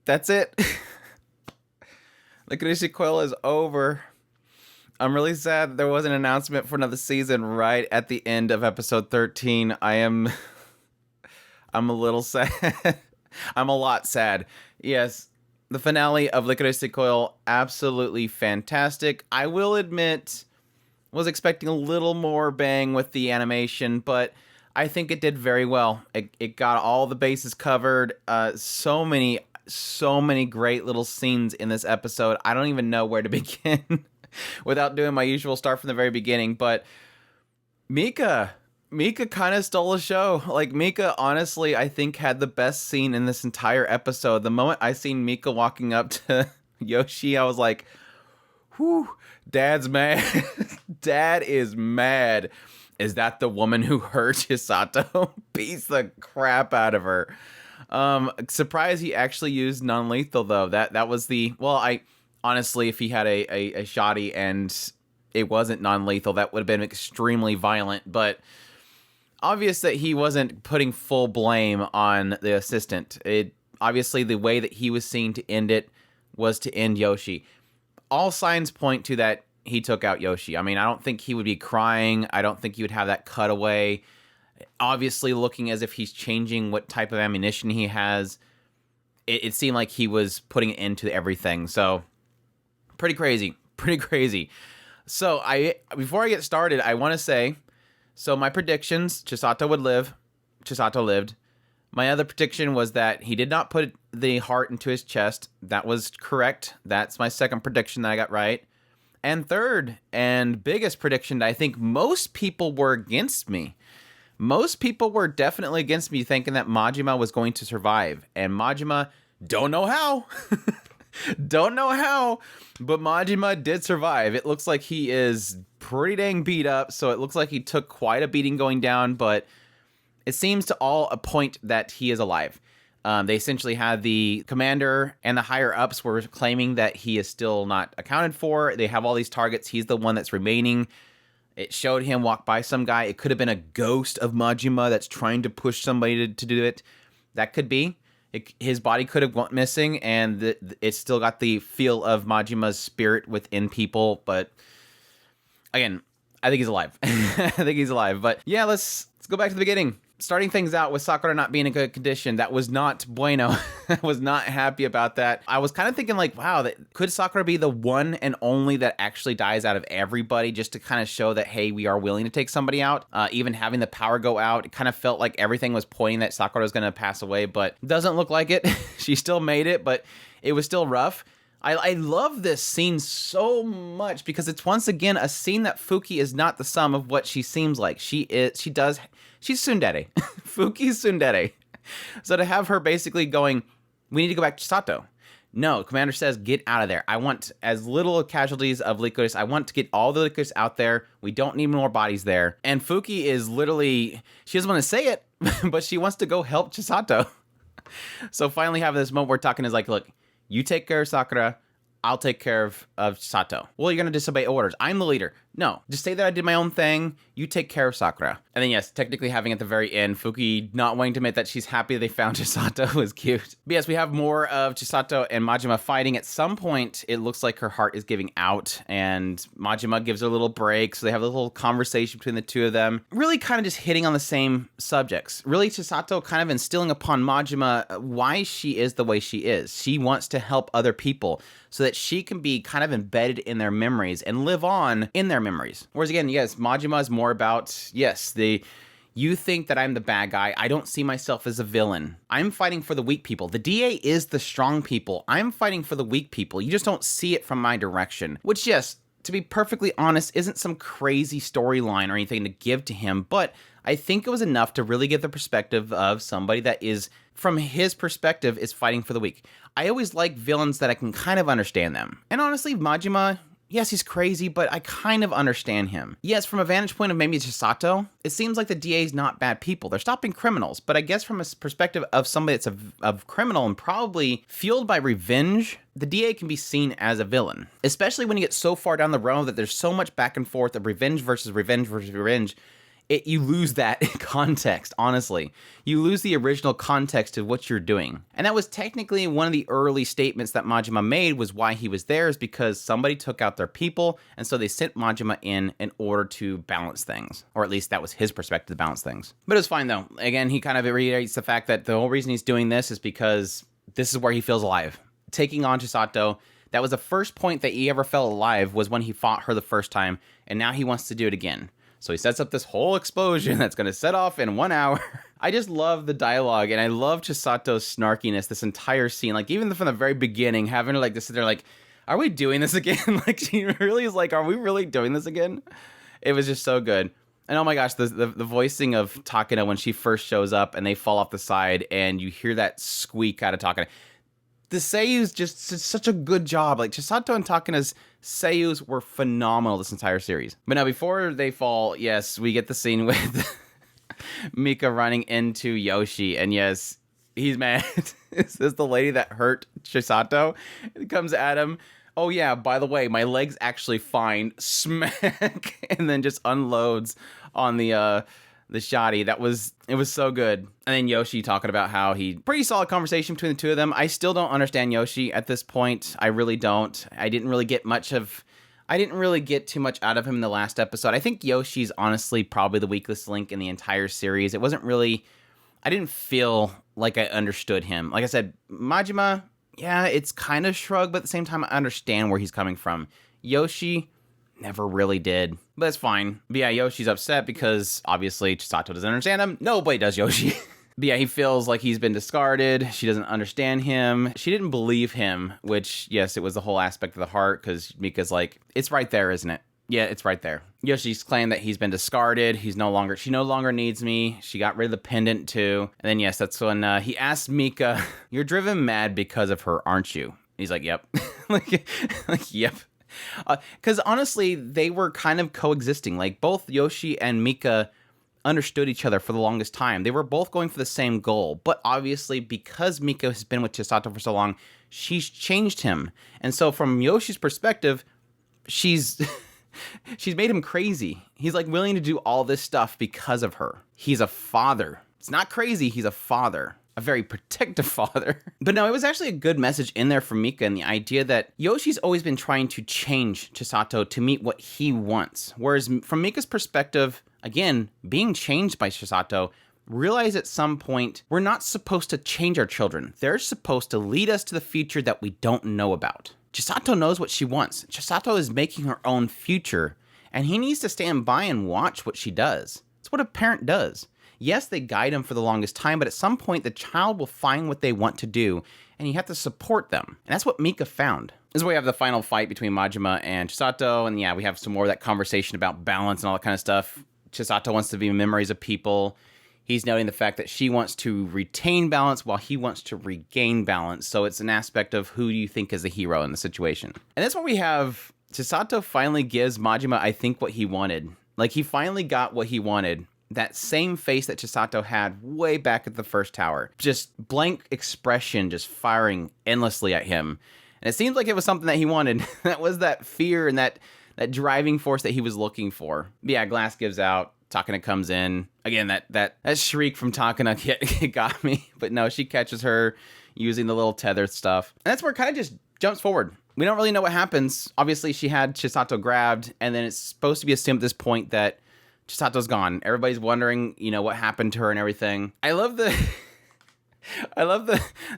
That's it. Lycoris Recoil is over. I'm really sad there was an announcement for another season right at the end of episode 13. I'm a little sad. I'm a lot sad. Yes, the finale of Lycoris Recoil, absolutely fantastic. I will admit, was expecting a little more bang with the animation, but I think it did very well. It got all the bases covered. So many great little scenes in this episode. I don't even know where to begin without doing my usual start from the very beginning. But Mika kind of stole the show. Like, Mika, honestly, I think had the best scene in this entire episode. The moment I seen Mika walking up to Yoshi, I was like, whew, Dad's mad. Dad is mad. Is that the woman who hurt Chisato? Beats the crap out of her. Surprised he actually used non-lethal, though. That was the... Well, honestly, if he had a shotty and it wasn't non-lethal, that would have been extremely violent. But obvious that he wasn't putting full blame on the assistant. Obviously, the way that he was seen to end it was to end Yoshi. All signs point to that he took out Yoshi. I mean, I don't think he would be crying. I don't think he would have that cutaway. Obviously, looking as if he's changing what type of ammunition he has. It seemed like he was putting an end to everything. So, pretty crazy. So, before I get started, I want to say, so my predictions, Chisato would live. Chisato lived. My other prediction was that he did not put the heart into his chest. That was correct. That's my second prediction that I got right. And third and biggest prediction that I think most people were against me. Most people were definitely against me, thinking that Majima was going to survive. And Majima, don't know how. Don't know how. But Majima did survive. It looks like he is pretty dang beat up. So it looks like he took quite a beating going down. But it seems to all a point that he is alive. They essentially had the commander and the higher ups were claiming that he is still not accounted for. They have all these targets. He's the one that's remaining. It showed him walk by some guy. It could have been a ghost of Majima that's trying to push somebody to do it. That could be. His body could have gone missing, and it still got the feel of Majima's spirit within people. But again, I think he's alive. I think he's alive. But yeah, let's go back to the beginning. Starting things out with Sakura not being in good condition, that was not bueno. I was not happy about that. I was kind of thinking like, wow, could Sakura be the one and only that actually dies out of everybody, just to kind of show that, hey, we are willing to take somebody out. Even having the power go out, it kind of felt like everything was pointing that Sakura was going to pass away, but doesn't look like it. She still made it, but it was still rough. I love this scene so much because it's once again a scene that Fuki is not the sum of what she seems like. She's tsundere. Fuki's tsundere. So to have her basically going, we need to go back to Sato. No, Commander says, get out of there. I want as little casualties of Lycoris. I want to get all the Lycoris out there. We don't need more bodies there. And Fuki is literally, she doesn't want to say it, but she wants to go help Chisato. So finally having this moment where talking is like, look, you take care of Sakura, I'll take care of Sato. Well, you're going to disobey orders. I'm the leader. No, just say that I did my own thing. You take care of Sakura. And then, yes, technically having at the very end, Fuki not wanting to admit that she's happy they found Chisato was cute. But yes, we have more of Chisato and Majima fighting. At some point, it looks like her heart is giving out, and Majima gives her a little break, so they have a little conversation between the two of them. Really kind of just hitting on the same subjects. Really, Chisato kind of instilling upon Majima why she is the way she is. She wants to help other people so that she can be kind of embedded in their memories and live on in their memories. Whereas again, yes, Majima is more about, yes, you think that I'm the bad guy. I don't see myself as a villain. I'm fighting for the weak people. The DA is the strong people. I'm fighting for the weak people. You just don't see it from my direction. Which, yes, to be perfectly honest, isn't some crazy storyline or anything to give to him, but I think it was enough to really give the perspective of somebody that is, from his perspective, is fighting for the weak. I always like villains that I can kind of understand them. And honestly, Majima, yes, he's crazy, but I kind of understand him. Yes, from a vantage point of maybe Chisato, it seems like the DA's not bad people. They're stopping criminals, but I guess from a perspective of somebody that's a criminal and probably fueled by revenge, the DA can be seen as a villain. Especially when you get so far down the road that there's so much back and forth of revenge versus revenge versus revenge. you lose that context, honestly. You lose the original context of what you're doing. And that was technically one of the early statements that Majima made, was why he was there is because somebody took out their people, and so they sent Majima in order to balance things. Or at least that was his perspective, to balance things. But it was fine, though. Again, he kind of reiterates the fact that the whole reason he's doing this is because this is where he feels alive. Taking on Chisato, that was the first point that he ever felt alive, was when he fought her the first time, and now he wants to do it again. So he sets up this whole explosion that's going to set off in 1 hour. I just love the dialogue, and I love Chisato's snarkiness this entire scene. Like, even from the very beginning, having her like this, they're like, are we doing this again? Like, she really is like, are we really doing this again? It was just so good. And oh my gosh, the voicing of Takina when she first shows up and they fall off the side and you hear that squeak out of Takina. The seiyus just such a good job. Like, Chisato and Takina's seiyus were phenomenal this entire series. But now, before they fall, yes, we get the scene with Mika running into Yoshi. And yes, he's mad. Is this the lady that hurt Chisato? It comes at him. Oh yeah, by the way, my leg's actually fine. Smack. And then just unloads on the shoddy. It was so good. And then Yoshi talking about how pretty solid conversation between the two of them. I still don't understand Yoshi at this point. I really don't. I didn't really get too much out of him in the last episode. I think Yoshi's honestly probably the weakest link in the entire series. I didn't feel like I understood him. Like I said, Majima, yeah, it's kind of shrug, but at the same time, I understand where he's coming from. Yoshi, never really did. But it's fine. But yeah, Yoshi's upset because obviously Chisato doesn't understand him. Nobody does, Yoshi. But yeah, he feels like he's been discarded. She doesn't understand him. She didn't believe him, which, yes, it was the whole aspect of the heart, because Mika's like, it's right there, isn't it? Yeah, it's right there. Yoshi's claimed that he's been discarded. She no longer needs me. She got rid of the pendant too. And then yes, that's when he asks Mika, "You're driven mad because of her, aren't you?" He's like, "Yep." like, yep. Because honestly, they were kind of coexisting. Like, both Yoshi and Mika understood each other for the longest time. They were both going for the same goal. But obviously, because Mika has been with Chisato for so long, she's changed him. And so from Yoshi's perspective, she's made him crazy. He's like willing to do all this stuff because of her. He's a father. It's not crazy. He's a father. A very protective father. But no, it was actually a good message in there from Mika, and the idea that Yoshi's always been trying to change Chisato to meet what he wants. Whereas from Mika's perspective, again, being changed by Chisato, realize at some point we're not supposed to change our children. They're supposed to lead us to the future that we don't know about. Chisato knows what she wants. Chisato is making her own future, and he needs to stand by and watch what she does. It's what a parent does. Yes, they guide him for the longest time, but at some point the child will find what they want to do, and you have to support them. And that's what Mika found. This is where we have the final fight between Majima and Chisato, and yeah, we have some more of that conversation about balance and all that kind of stuff. Chisato wants to be memories of people. He's noting the fact that she wants to retain balance while he wants to regain balance. So it's an aspect of who do you think is the hero in the situation. And that's where we have Chisato finally gives Majima, I think, what he wanted. Like, he finally got what he wanted. That same face that Chisato had way back at the first tower. Just blank expression, just firing endlessly at him. And it seems like it was something that he wanted. That was that fear and that driving force that he was looking for. But yeah, glass gives out. Takina comes in. Again, that shriek from Takina it got me. But no, she catches her using the little tether stuff. And that's where it kind of just jumps forward. We don't really know what happens. Obviously, she had Chisato grabbed. And then it's supposed to be assumed at this point that Chisato's gone. Everybody's wondering, what happened to her and everything. I love the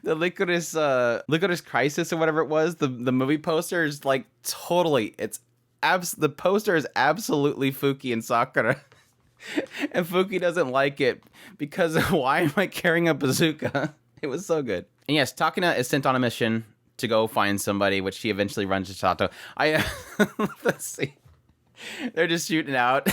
Lycoris Crisis or whatever it was. The movie poster is like totally. The poster is absolutely Fuki and Sakura. And Fuki doesn't like it because why am I carrying a bazooka? It was so good. And yes, Takina is sent on a mission to go find somebody, which she eventually runs to Chisato. Let's see. They're just shooting out.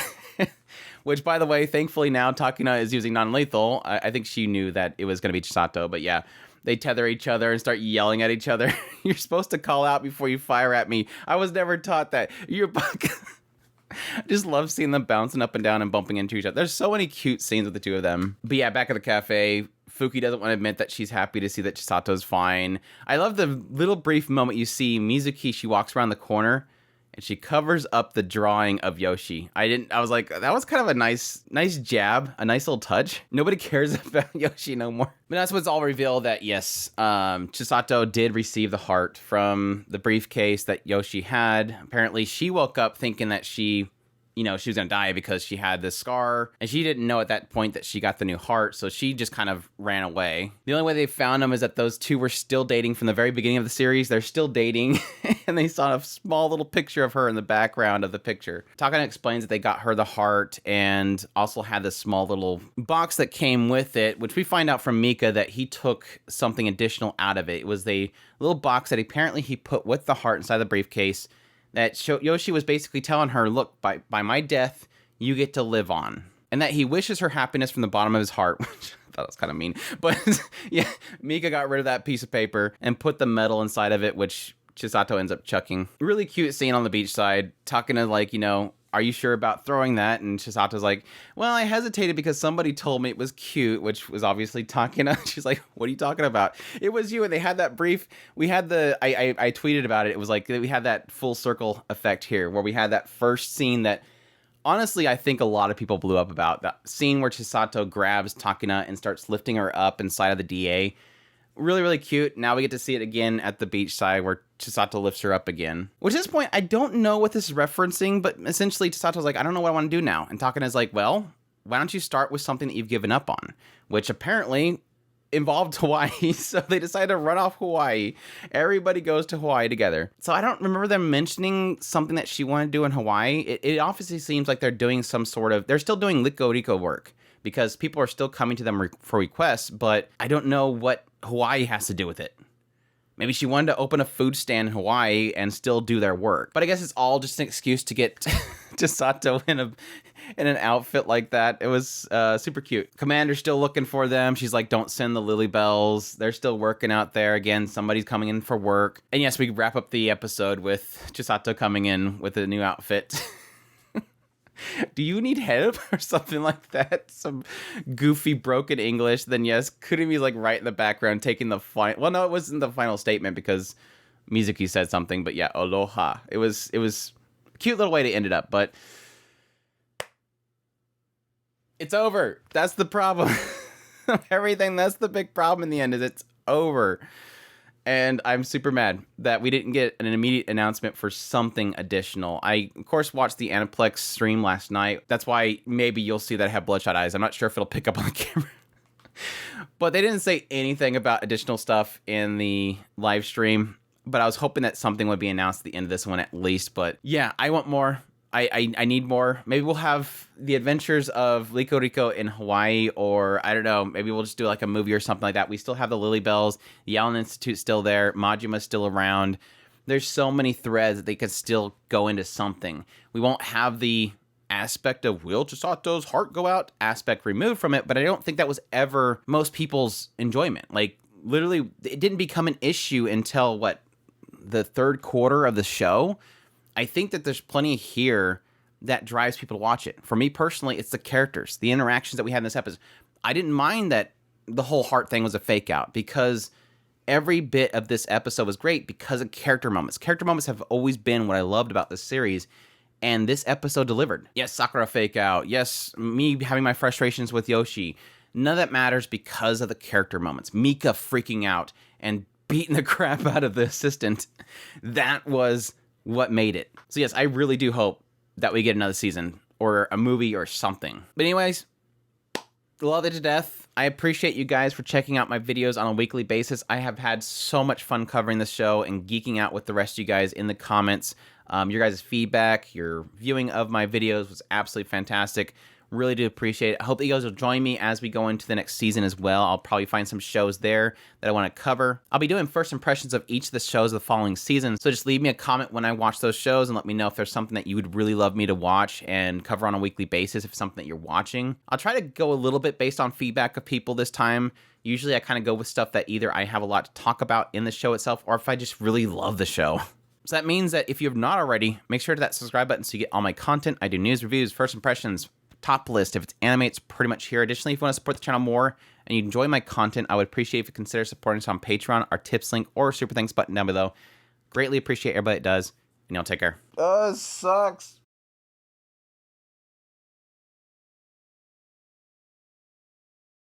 Which, by the way, thankfully now Takina is using non-lethal. I think she knew that it was going to be Chisato, but yeah. They tether each other and start yelling at each other. You're supposed to call out before you fire at me. I was never taught that. You're I just love seeing them bouncing up and down and bumping into each other. There's so many cute scenes with the two of them. But yeah, back at the cafe, Fuki doesn't want to admit that she's happy to see that Chisato's fine. I love the little brief moment you see Mizuki, she walks around the corner. and she covers up the drawing of Yoshi. I was like, that was kind of a nice jab, a nice little touch. Nobody cares about Yoshi no more. But that's what's all revealed, that yes, Chisato did receive the heart from the briefcase that Yoshi had. Apparently she woke up thinking that she was going to die because she had this scar, and she didn't know at that point that she got the new heart, so she just kind of ran away. The only way they found them is that those two were still dating from the very beginning of the series. They're still dating, and they saw a small little picture of her in the background of the picture. Takana explains that they got her the heart and also had this small little box that came with it, which we find out from Mika that he took something additional out of it. It was a little box that apparently he put with the heart inside the briefcase, that Yoshi was basically telling her, look, by my death, you get to live on. And that he wishes her happiness from the bottom of his heart, which I thought was kind of mean. But yeah, Mika got rid of that piece of paper and put the metal inside of it, which Chisato ends up chucking. Really cute scene on the beach side, talking to like, are you sure about throwing that? And Chisato's like, well, I hesitated because somebody told me it was cute, which was obviously Takana. She's like, what are you talking about? It was you. And they had that brief, we had I tweeted about it. It was like, we had that full circle effect here where we had that first scene that honestly, I think a lot of people blew up about. That scene where Chisato grabs Takana and starts lifting her up inside of the DA. Really, really cute. Now we get to see it again at the beach side where Chisato lifts her up again. Which at this point, I don't know what this is referencing, but essentially Chisato's like, I don't know what I want to do now. And Takana's like, well, why don't you start with something that you've given up on? Which apparently involved Hawaii, so they decided to run off Hawaii. Everybody goes to Hawaii together. So I don't remember them mentioning something that she wanted to do in Hawaii. It obviously seems like they're doing some sort of, they're still doing Lycoris work, because people are still coming to them for requests, but I don't know what Hawaii has to do with it. Maybe she wanted to open a food stand in Hawaii and still do their work. But I guess it's all just an excuse to get Chisato in an outfit like that. It was super cute. Commander's still looking for them. She's like, don't send the Lily Bells. They're still working out there. Again, somebody's coming in for work. And yes, we wrap up the episode with Chisato coming in with a new outfit. Do you need help or something like that? Some goofy broken English. Then yes, Kurimi's like right in the background taking the final. Well, no, it wasn't the final statement because Mizuki said something. But yeah, aloha. It was a cute little way to end it up. But it's over. That's the problem. Everything. That's the big problem in the end. Is it's over. And I'm super mad that we didn't get an immediate announcement for something additional. I, of course, watched the Aniplex stream last night. That's why maybe you'll see that I have bloodshot eyes. I'm not sure if it'll pick up on the camera. But they didn't say anything about additional stuff in the live stream. But I was hoping that something would be announced at the end of this one at least. But yeah, I want more. I need more. Maybe we'll have the adventures of Lycoris in Hawaii, or I don't know, maybe we'll just do like a movie or something like that. We still have the Lily Bells, the Allen Institute still there, Majima's still around. There's so many threads that they could still go into something. We won't have the aspect of will Chisato's heart go out aspect removed from it, but I don't think that was ever most people's enjoyment. Like literally, it didn't become an issue until the third quarter of the show. I think that there's plenty here that drives people to watch it. For me personally, it's the characters, the interactions that we had in this episode. I didn't mind that the whole heart thing was a fake out because every bit of this episode was great because of character moments. Character moments have always been what I loved about this series, and this episode delivered. Yes, Sakura fake out. Yes, me having my frustrations with Yoshi. None of that matters because of the character moments. Mika freaking out and beating the crap out of the assistant. That was what made it. So yes, I really do hope that we get another season or a movie or something. But anyways, love it to death. I appreciate you guys for checking out my videos on a weekly basis. I have had so much fun covering the show and geeking out with the rest of you guys in the comments. Your guys' feedback, your viewing of my videos was absolutely fantastic. Really do appreciate it. I hope that you guys will join me as we go into the next season as well. I'll probably find some shows there that I want to cover. I'll be doing first impressions of each of the shows of the following season. So just leave me a comment when I watch those shows and let me know if there's something that you would really love me to watch and cover on a weekly basis if it's something that you're watching. I'll try to go a little bit based on feedback of people this time. Usually I kind of go with stuff that either I have a lot to talk about in the show itself or if I just really love the show. So that means that if you have not already, make sure to hit that subscribe button so you get all my content. I do news, reviews, first impressions, top list. If it's anime, it's pretty much here. Additionally, if you want to support the channel more and you enjoy my content, I would appreciate if you consider supporting us on Patreon, our tips link, or super thanks button down below. Greatly appreciate everybody that does. and y'all take care. Oh, it sucks.